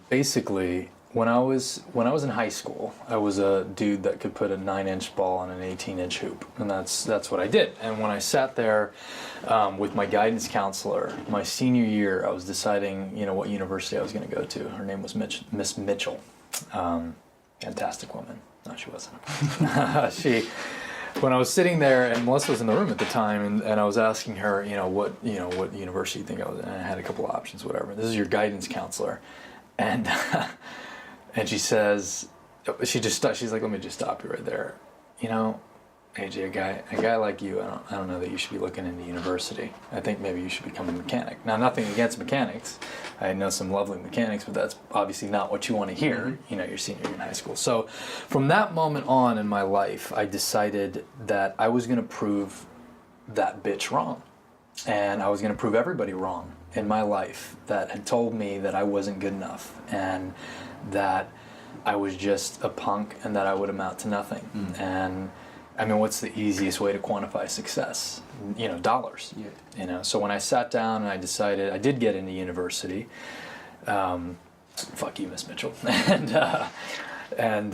Basically, when I was in high school, I was a dude that could put a 9-inch ball on an 18-inch hoop, and that's what I did. And when I sat there with my guidance counselor, my senior year, I was deciding, what university I was going to go to. Her name was Miss Mitchell, fantastic woman. No, she wasn't. When I was sitting there, and Melissa was in the room at the time, and I was asking her, what university you think I was in, and I had a couple of options, whatever. This is your guidance counselor, and. And she says, she's like, let me just stop you right there. AJ, a guy like you, I don't know that you should be looking into university. I think maybe you should become a mechanic. Now, nothing against mechanics. I know some lovely mechanics, but that's obviously not what you want to hear, your senior year in high school. So from that moment on in my life, I decided that I was going to prove that bitch wrong. And I was going to prove everybody wrong in my life that had told me that I wasn't good enough and that I was just a punk and that I would amount to nothing. And I mean, what's the easiest way to quantify success? Dollars. Yeah. So when I sat down and I decided, I did get into university. Fuck you, Miss Mitchell. And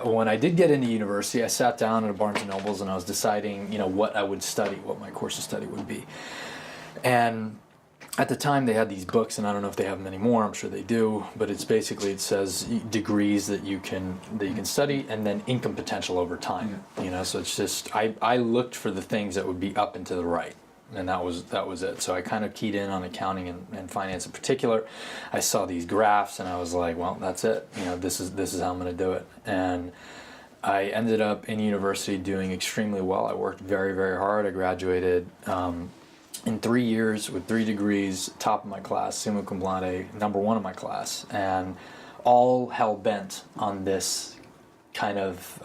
when I did get into university, I sat down at a Barnes & Noble's and I was deciding, what I would study, what my course of study would be. And at the time they had these books, and I don't know if they have them anymore, I'm sure they do, but it says degrees that you can study and then income potential over time. So it's just, I looked for the things that would be up and to the right. And that was it. So I kind of keyed in on accounting and finance in particular. I saw these graphs and I was like, well, that's it. This is how I'm going to do it. And I ended up in university doing extremely well. I worked very, very hard. I graduated in 3 years with 3 degrees, top of my class, summa cum laude, number 1 in my class, and all hell bent on this kind of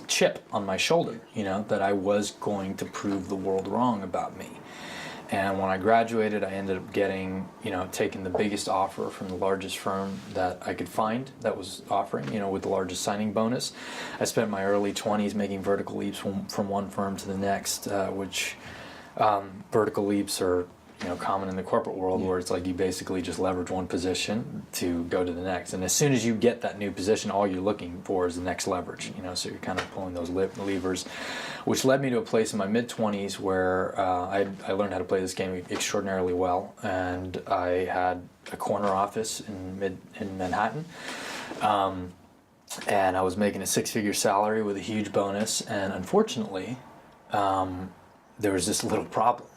chip on my shoulder, that I was going to prove the world wrong about me. And when I graduated, I ended up getting, taking the biggest offer from the largest firm that I could find that was offering, with the largest signing bonus. I spent my early 20s making vertical leaps from one firm to the next, which vertical leaps are common in the corporate world, where it's like you basically just leverage one position to go to the next, and as soon as you get that new position, all you're looking for is the next leverage. So you're kind of pulling those levers, which led me to a place in my mid-20s where I learned how to play this game extraordinarily well, and I had a corner office in Manhattan, and I was making a 6-figure salary with a huge bonus, and unfortunately there was this little problem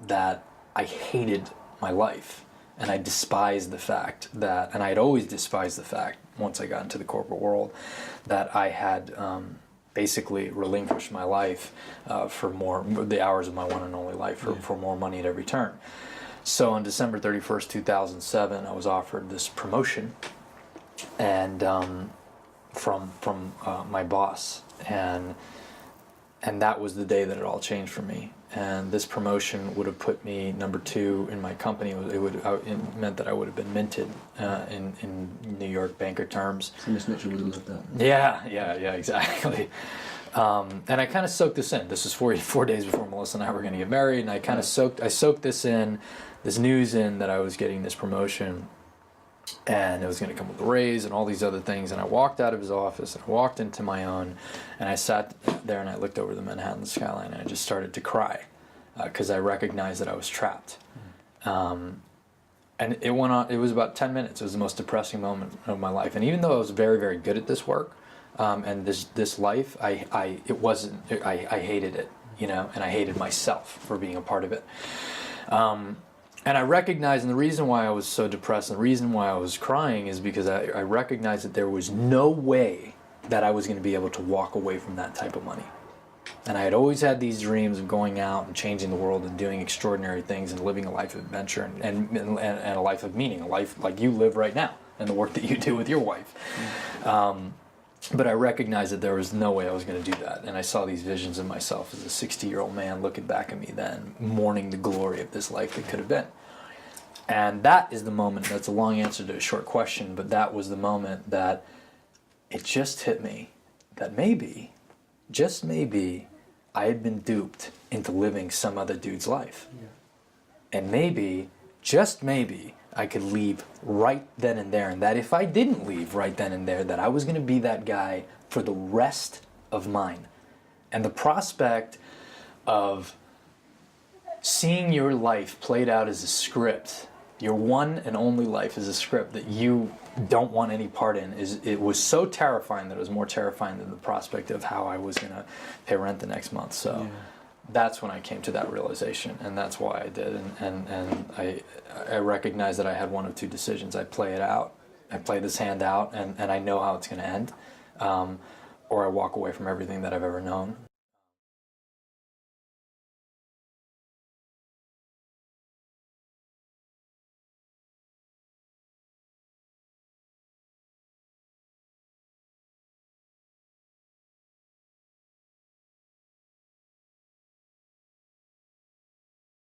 that I hated my life, and I despised the fact that, and I had always despised the fact, once I got into the corporate world, that I had basically relinquished my life for the hours of my one and only life, for more money at every turn. So on December 31st, 2007, I was offered this promotion, and from my boss, and that was the day that it all changed for me. And this promotion would have put me number 2 in my company. It meant that I would have been minted in New York banker terms. So Miss Mitchell would have loved that. Yeah, exactly. And I kind of soaked this in. This was 4 days before Melissa and I were going to get married, and I soaked this news in, that I was getting this promotion, and it was going to come with a raise and all these other things. And I walked out of his office and I walked into my own, and I sat there and I looked over the Manhattan skyline and I just started to cry because I recognized that I was trapped. And it went on. It was about 10 minutes. It was the most depressing moment of my life. And even though I was very, very good at this work and this life, I hated it, and I hated myself for being a part of it. And I recognized, and the reason why I was so depressed, and the reason why I was crying, is because I recognized that there was no way that I was going to be able to walk away from that type of money. And I had always had these dreams of going out and changing the world and doing extraordinary things and living a life of adventure and a life of meaning, a life like you live right now, and the work that you do with your wife. But I recognized that there was no way I was going to do that. And I saw these visions of myself as a 60-year-old man looking back at me then, mourning the glory of this life that could have been. And that is the moment, that's a long answer to a short question, but that was the moment that it just hit me that maybe, just maybe, I had been duped into living some other dude's life. Yeah. And maybe, just maybe, I could leave right then and there, and that if I didn't leave right then and there, that I was going to be that guy for the rest of mine. And the prospect of seeing your life played out as a script, your one and only life is a script that you don't want any part in, it was so terrifying that it was more terrifying than the prospect of how I was going to pay rent the next month. So that's when I came to that realization, and that's why I did. And I recognized that I had one of two decisions. I play it out, I play this hand out, and I know how it's going to end, or I walk away from everything that I've ever known.